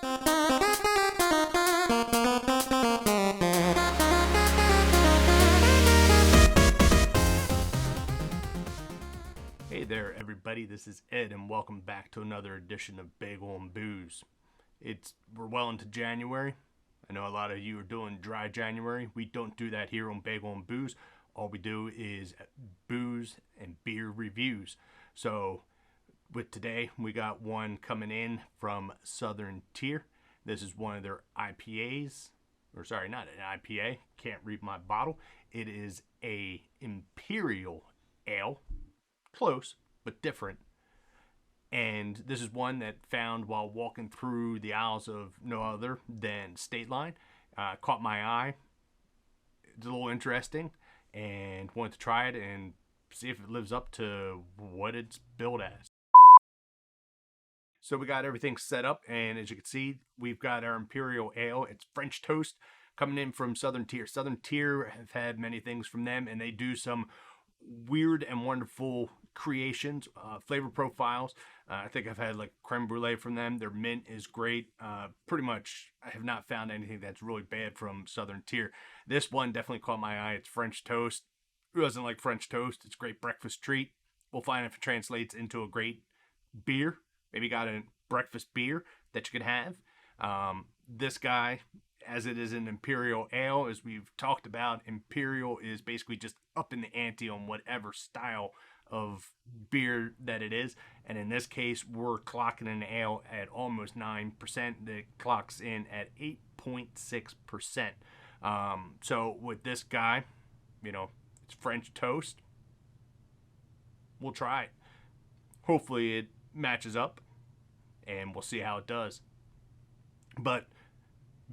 Hey there, everybody. This is Ed, and welcome back to another edition of Bagel and Booze. We're well into January. I know a lot of you are doing dry January. We don't do that here on Bagel and Booze. All we do is booze and beer reviews. So, with today, we got one coming in from Southern Tier. This is one of their IPAs. Or sorry, not an IPA. Can't read my bottle. It is a Imperial Ale. Close, but different. And this is one that found while walking through the aisles of no other than State Line. Caught my eye. It's a little interesting, and wanted to try it and see if it lives up to what it's billed as. So we got everything set up, and as you can see, we've got our Imperial Ale. It's French toast coming in from Southern Tier. Southern Tier have had many things from them, and they do some weird and wonderful creations, flavor profiles. I think I've had like creme brulee from them. Their mint is great. Pretty much, I have not found anything that's really bad from Southern Tier. This one definitely caught my eye. It's French toast. Who doesn't like French toast? It's a great breakfast treat. We'll find if it translates into a great beer. Maybe got a breakfast beer that you could have. This guy, as it is an Imperial Ale, as we've talked about, Imperial is basically just up in the ante on whatever style of beer that it is. And in this case, we're clocking an ale at almost 9%. That clocks in at 8.6%. So with this guy, it's French toast. We'll try it. Hopefully it matches up, and we'll see how it does. But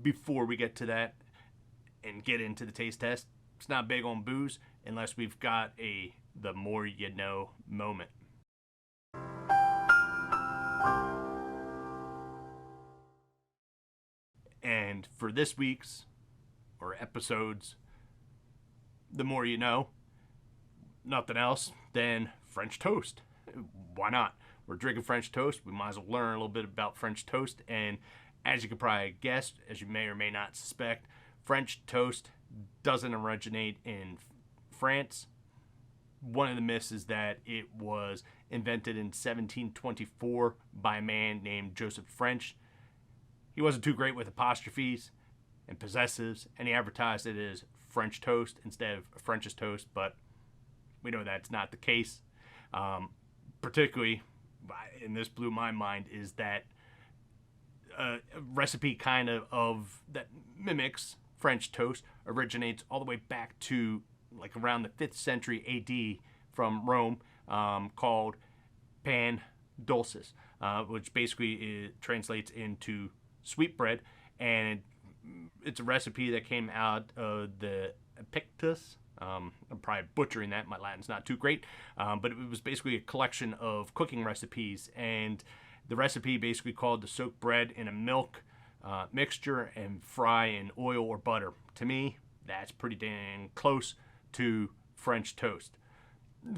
before we get to that and get into the taste test, it's not big on booze unless we've got the more you know moment. And for this week's or episode's the more you know, nothing else than French toast. Why not? We're drinking French toast. We might as well learn a little bit about French toast. And as you could probably guess, as you may or may not suspect, French toast doesn't originate in France. One of the myths is that it was invented in 1724 by a man named Joseph French. He wasn't too great with apostrophes and possessives, and he advertised it as French toast instead of French's toast, but we know that's not the case. Particularly, and this blew my mind, is that a recipe kind of that mimics French toast originates all the way back to like around the 5th century AD from Rome, called pan dulcis, which basically translates into sweetbread, and it's a recipe that came out of the Epictus. I'm probably butchering that. My Latin's not too great, but it was basically a collection of cooking recipes, and the recipe basically called to soak bread in a milk mixture and fry in oil or butter. To me, that's pretty dang close to French toast.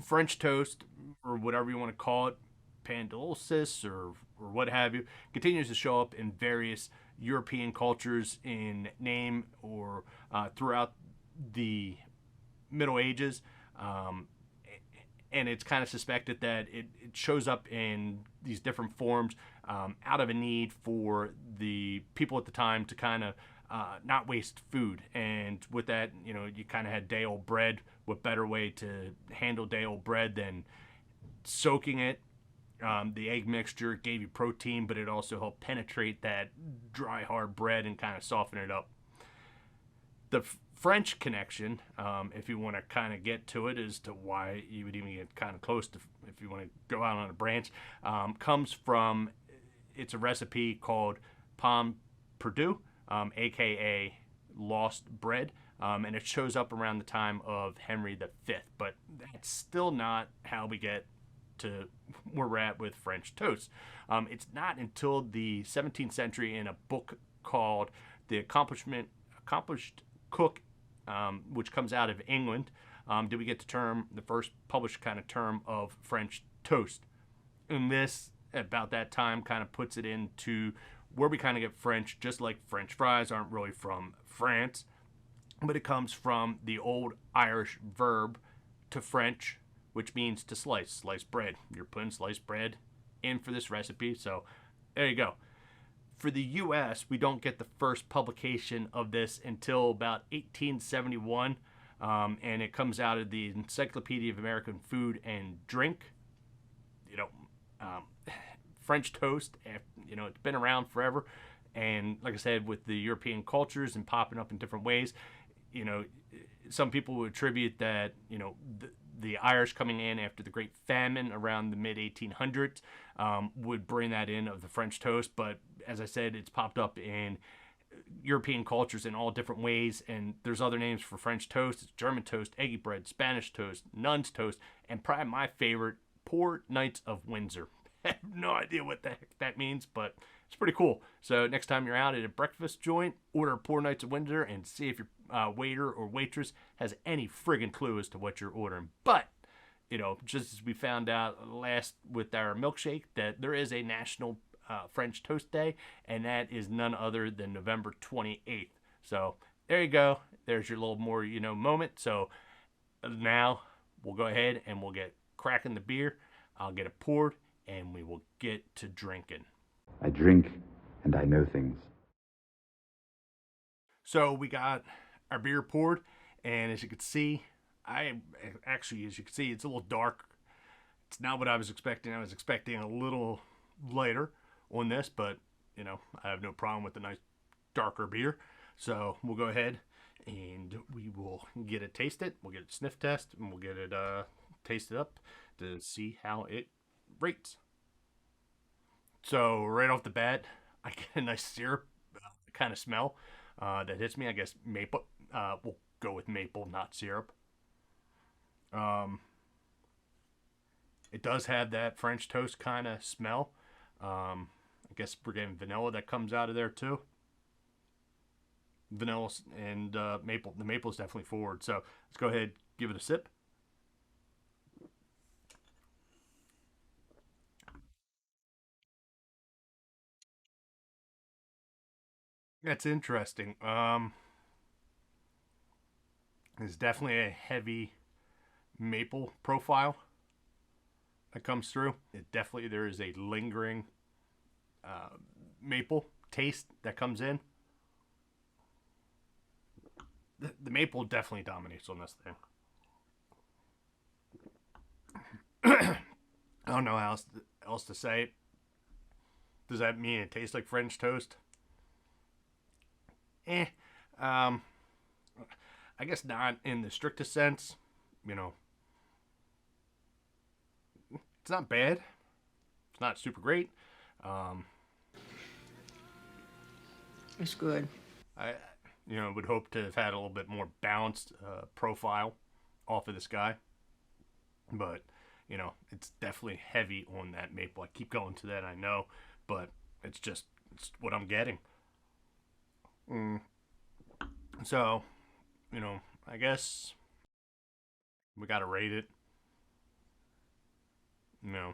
French toast, or whatever you want to call it, pan dulcis or what have you, continues to show up in various European cultures in name or throughout the Middle Ages, and it's kind of suspected that it shows up in these different forms out of a need for the people at the time to kind of not waste food. And with that, you kind of had day-old bread. What better way to handle day-old bread than soaking it? The egg mixture gave you protein, but it also helped penetrate that dry, hard bread and kind of soften it up. The French connection, if you want to kind of get to it as to why you would even get kind of close to, if you want to go out on a branch, comes from, it's a recipe called pomme perdue, aka lost bread, and it shows up around the time of Henry V. But that's still not how we get to where we're at with French toast. It's not until the 17th century in a book called The Accomplished Cook, which comes out of England, did we get the first published kind of term of French toast. And this, about that time, kind of puts it into where we kind of get French, just like French fries aren't really from France, but it comes from the old Irish verb to French, which means to slice bread. You're putting sliced bread in for this recipe, so there you go. For the U.S., we don't get the first publication of this until about 1871, and it comes out of the Encyclopedia of American Food and Drink. You know, French toast, you know, it's been around forever, and like I said, with the European cultures and popping up in different ways, you know, some people would attribute that, you know, the Irish coming in after the Great Famine around the mid-1800s would bring that in of the French toast. But as I said, it's popped up in European cultures in all different ways, and there's other names for French toast. It's German toast, eggy bread, Spanish toast, nun's toast, and probably my favorite, poor Knights of Windsor. I have no idea what the heck that means, but it's pretty cool. So next time you're out at a breakfast joint, order Poor Knights of Windsor and see if your waiter or waitress has any friggin' clue as to what you're ordering. But, you know, just as we found out last with our milkshake, that there is a National French Toast Day, and that is none other than November 28th. So there you go. There's your little more, you know, moment. So now we'll go ahead and we'll get cracking the beer. I'll get it poured, and we will get to drinking. I drink, and I know things. So we got our beer poured, and as you can see, as you can see, it's a little dark. It's not what I was expecting. I was expecting a little lighter on this, but, you know, I have no problem with a nice darker beer. So we'll go ahead and we will get it tasted. We'll get it sniff test, and we'll get it tasted up to see how it rates. So right off the bat, I get a nice syrup kind of smell that hits me. I guess maple. We'll go with maple, not syrup. It does have that French toast kind of smell. I guess we're getting vanilla that comes out of there too. Vanilla and maple. The maple is definitely forward. So let's go ahead, give it a sip. That's interesting. It's definitely a heavy maple profile that comes through. There is a lingering maple taste that comes in. The maple definitely dominates on this thing. I don't know how else to say it. Does that mean it tastes like French toast? I guess not in the strictest sense. You know, it's not bad. It's not super great. It's good. I would hope to have had a little bit more balanced profile off of this guy. But, you know, it's definitely heavy on that maple. I keep going to that, I know, but it's what I'm getting. So, you know, I guess we gotta rate it. You know,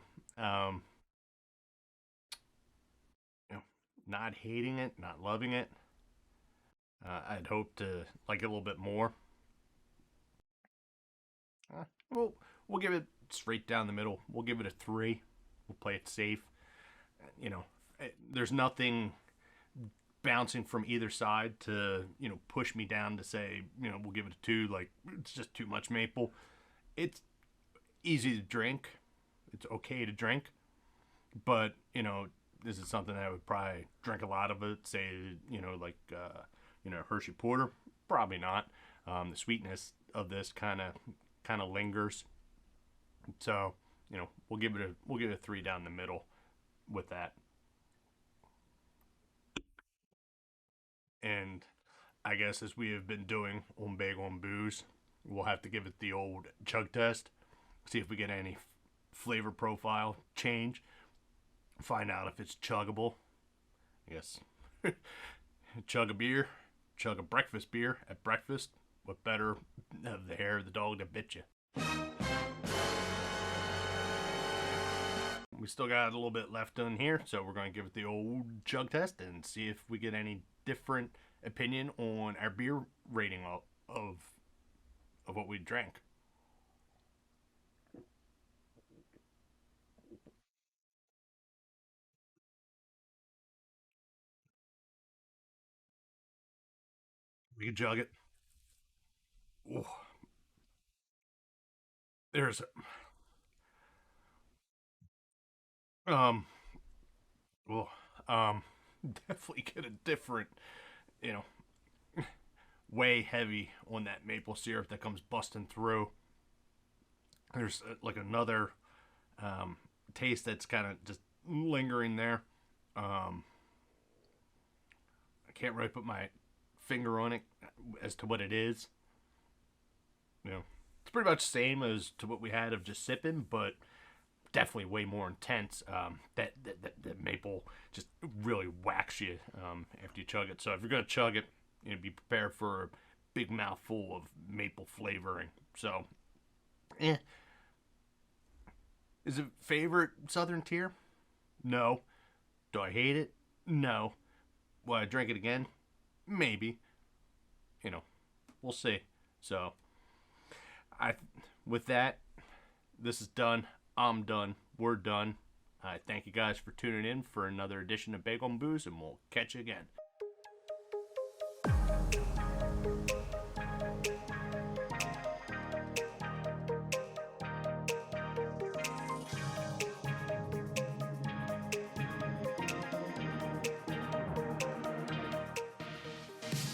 not hating it, not loving it. I'd hope to like it a little bit more. We'll give it straight down the middle. We'll give it a 3. We'll play it safe. You know, there's nothing bouncing from either side to, you know, push me down to say, you know, we'll give it a 2. Like, it's just too much maple. It's easy to drink. It's okay to drink. But, you know, this is something that I would probably drink a lot of it. Say, you know, like, Hershey Porter. Probably not. The sweetness of this kind of lingers. So, you know, we'll give it a 3 down the middle with that. And I guess as we have been doing on Bagel and Booze, we'll have to give it the old chug test. See if we get any flavor profile change. Find out if it's chuggable. I guess chug a beer, chug a breakfast beer at breakfast. What better of the hair of the dog that bit you? we still got a little bit left in here, so we're going to give it the old chug test and see if we get any different opinion on our beer rating of what we drank. We can jug it. Ooh, there's um, well, um, definitely get a different, you know, way heavy on that maple syrup that comes busting through. There's like another um, taste that's kind of just lingering there. Um, I can't really put my finger on it as to what it is. You know, it's pretty much the same as to what we had of just sipping, but definitely way more intense. That maple just really whacks you after you chug it. So if you're gonna chug it, be prepared for a big mouthful of maple flavoring. So, eh. Is it favorite Southern tier? No. Do I hate it? No. Will I drink it again? Maybe. You know, we'll see. So, I with that, this is done. I'm done. We're done. I thank you guys for tuning in for another edition of Bagel and Booze, and we'll catch you again.